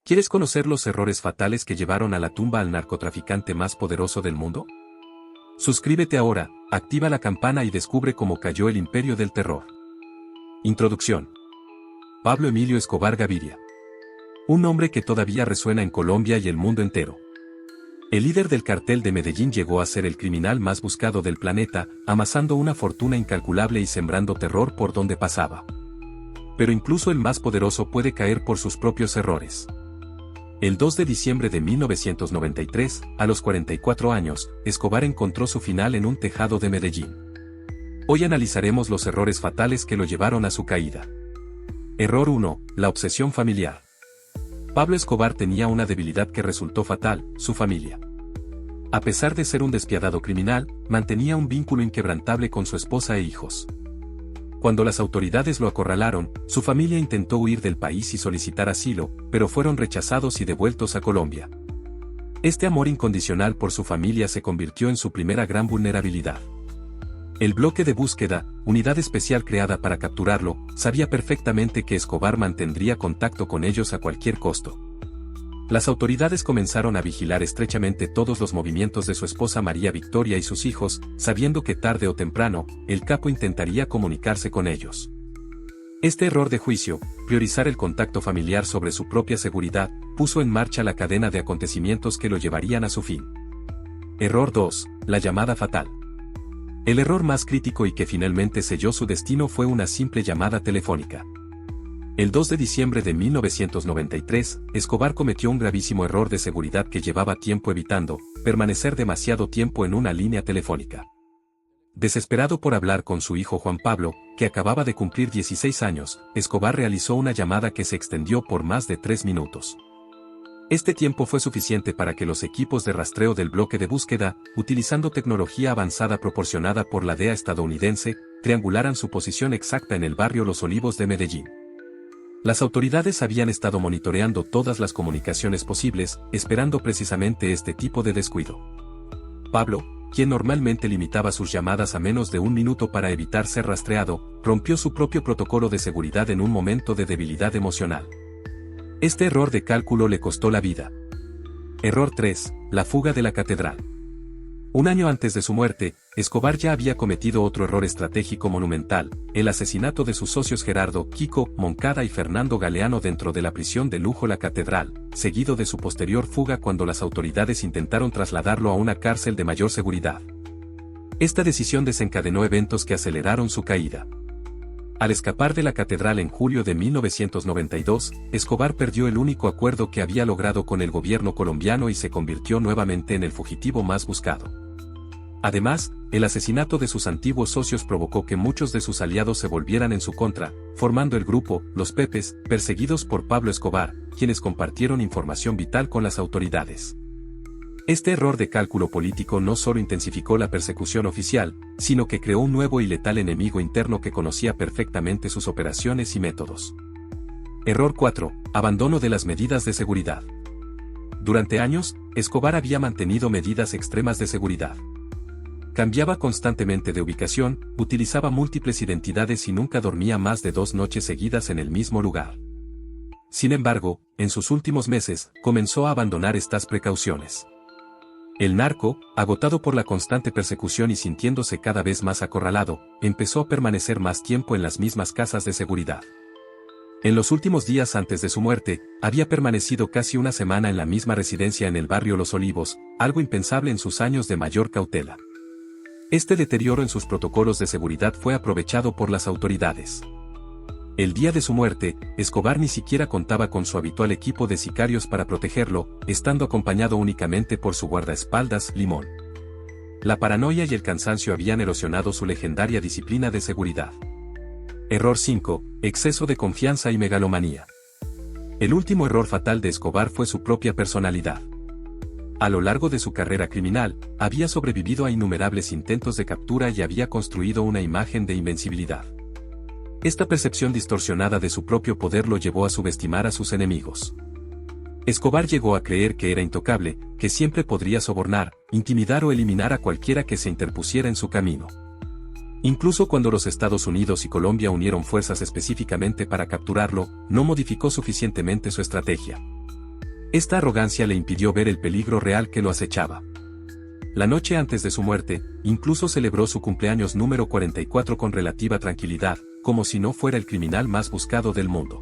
¿Quieres conocer los errores fatales que llevaron a la tumba al narcotraficante más poderoso del mundo? Suscríbete ahora, activa la campana y descubre cómo cayó el imperio del terror. Introducción. Pablo Emilio Escobar Gaviria. Un nombre que todavía resuena en Colombia y el mundo entero. El líder del cartel de Medellín llegó a ser el criminal más buscado del planeta, amasando una fortuna incalculable y sembrando terror por donde pasaba. Pero incluso el más poderoso puede caer por sus propios errores. El 2 de diciembre de 1993, a los 44 años, Escobar encontró su final en un tejado de Medellín. Hoy analizaremos los errores fatales que lo llevaron a su caída. Error 1. La obsesión familiar. Pablo Escobar tenía una debilidad que resultó fatal: su familia. A pesar de ser un despiadado criminal, mantenía un vínculo inquebrantable con su esposa e hijos. Cuando las autoridades lo acorralaron, su familia intentó huir del país y solicitar asilo, pero fueron rechazados y devueltos a Colombia. Este amor incondicional por su familia se convirtió en su primera gran vulnerabilidad. El bloque de búsqueda, unidad especial creada para capturarlo, sabía perfectamente que Escobar mantendría contacto con ellos a cualquier costo. Las autoridades comenzaron a vigilar estrechamente todos los movimientos de su esposa María Victoria y sus hijos, sabiendo que tarde o temprano, el capo intentaría comunicarse con ellos. Este error de juicio, priorizar el contacto familiar sobre su propia seguridad, puso en marcha la cadena de acontecimientos que lo llevarían a su fin. Error 2. La llamada fatal. El error más crítico y que finalmente selló su destino fue una simple llamada telefónica. El 2 de diciembre de 1993, Escobar cometió un gravísimo error de seguridad que llevaba tiempo evitando: permanecer demasiado tiempo en una línea telefónica. Desesperado por hablar con su hijo Juan Pablo, que acababa de cumplir 16 años, Escobar realizó una llamada que se extendió por más de 3 minutos. Este tiempo fue suficiente para que los equipos de rastreo del bloque de búsqueda, utilizando tecnología avanzada proporcionada por la DEA estadounidense, triangularan su posición exacta en el barrio Los Olivos de Medellín. Las autoridades habían estado monitoreando todas las comunicaciones posibles, esperando precisamente este tipo de descuido. Pablo, quien normalmente limitaba sus llamadas a menos de 1 minuto para evitar ser rastreado, rompió su propio protocolo de seguridad en un momento de debilidad emocional. Este error de cálculo le costó la vida. Error 3. La fuga de la catedral. Un año antes de su muerte, Escobar ya había cometido otro error estratégico monumental: el asesinato de sus socios Gerardo Kiko Moncada y Fernando Galeano dentro de la prisión de lujo La Catedral, seguido de su posterior fuga cuando las autoridades intentaron trasladarlo a una cárcel de mayor seguridad. Esta decisión desencadenó eventos que aceleraron su caída. Al escapar de la catedral en julio de 1992, Escobar perdió el único acuerdo que había logrado con el gobierno colombiano y se convirtió nuevamente en el fugitivo más buscado. Además, el asesinato de sus antiguos socios provocó que muchos de sus aliados se volvieran en su contra, formando el grupo Los Pepes, perseguidos por Pablo Escobar, quienes compartieron información vital con las autoridades. Este error de cálculo político no solo intensificó la persecución oficial, sino que creó un nuevo y letal enemigo interno que conocía perfectamente sus operaciones y métodos. Error 4. Abandono de las medidas de seguridad. Durante años, Escobar había mantenido medidas extremas de seguridad. Cambiaba constantemente de ubicación, utilizaba múltiples identidades y nunca dormía más de 2 noches seguidas en el mismo lugar. Sin embargo, en sus últimos meses, comenzó a abandonar estas precauciones. El narco, agotado por la constante persecución y sintiéndose cada vez más acorralado, empezó a permanecer más tiempo en las mismas casas de seguridad. En los últimos días antes de su muerte, había permanecido casi una semana en la misma residencia en el barrio Los Olivos, algo impensable en sus años de mayor cautela. Este deterioro en sus protocolos de seguridad fue aprovechado por las autoridades. El día de su muerte, Escobar ni siquiera contaba con su habitual equipo de sicarios para protegerlo, estando acompañado únicamente por su guardaespaldas, Limón. La paranoia y el cansancio habían erosionado su legendaria disciplina de seguridad. Error 5. Exceso de confianza y megalomanía. El último error fatal de Escobar fue su propia personalidad. A lo largo de su carrera criminal, había sobrevivido a innumerables intentos de captura y había construido una imagen de invencibilidad. Esta percepción distorsionada de su propio poder lo llevó a subestimar a sus enemigos. Escobar llegó a creer que era intocable, que siempre podría sobornar, intimidar o eliminar a cualquiera que se interpusiera en su camino. Incluso cuando los Estados Unidos y Colombia unieron fuerzas específicamente para capturarlo, no modificó suficientemente su estrategia. Esta arrogancia le impidió ver el peligro real que lo acechaba. La noche antes de su muerte, incluso celebró su cumpleaños número 44 con relativa tranquilidad, como si no fuera el criminal más buscado del mundo.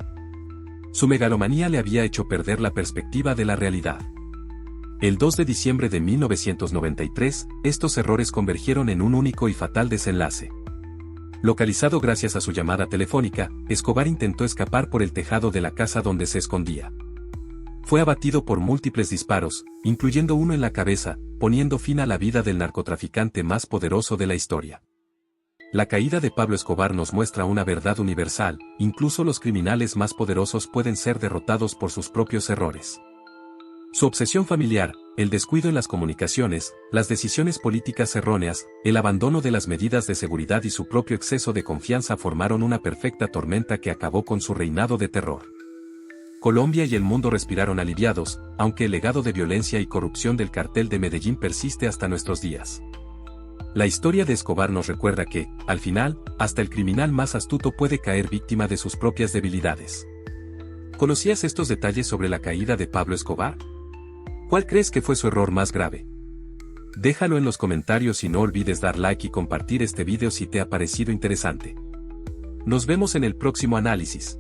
Su megalomanía le había hecho perder la perspectiva de la realidad. El 2 de diciembre de 1993, estos errores convergieron en un único y fatal desenlace. Localizado gracias a su llamada telefónica, Escobar intentó escapar por el tejado de la casa donde se escondía. Fue abatido por múltiples disparos, incluyendo uno en la cabeza, poniendo fin a la vida del narcotraficante más poderoso de la historia. La caída de Pablo Escobar nos muestra una verdad universal: incluso los criminales más poderosos pueden ser derrotados por sus propios errores. Su obsesión familiar, el descuido en las comunicaciones, las decisiones políticas erróneas, el abandono de las medidas de seguridad y su propio exceso de confianza formaron una perfecta tormenta que acabó con su reinado de terror. Colombia y el mundo respiraron aliviados, aunque el legado de violencia y corrupción del cartel de Medellín persiste hasta nuestros días. La historia de Escobar nos recuerda que, al final, hasta el criminal más astuto puede caer víctima de sus propias debilidades. ¿Conocías estos detalles sobre la caída de Pablo Escobar? ¿Cuál crees que fue su error más grave? Déjalo en los comentarios y no olvides dar like y compartir este video si te ha parecido interesante. Nos vemos en el próximo análisis.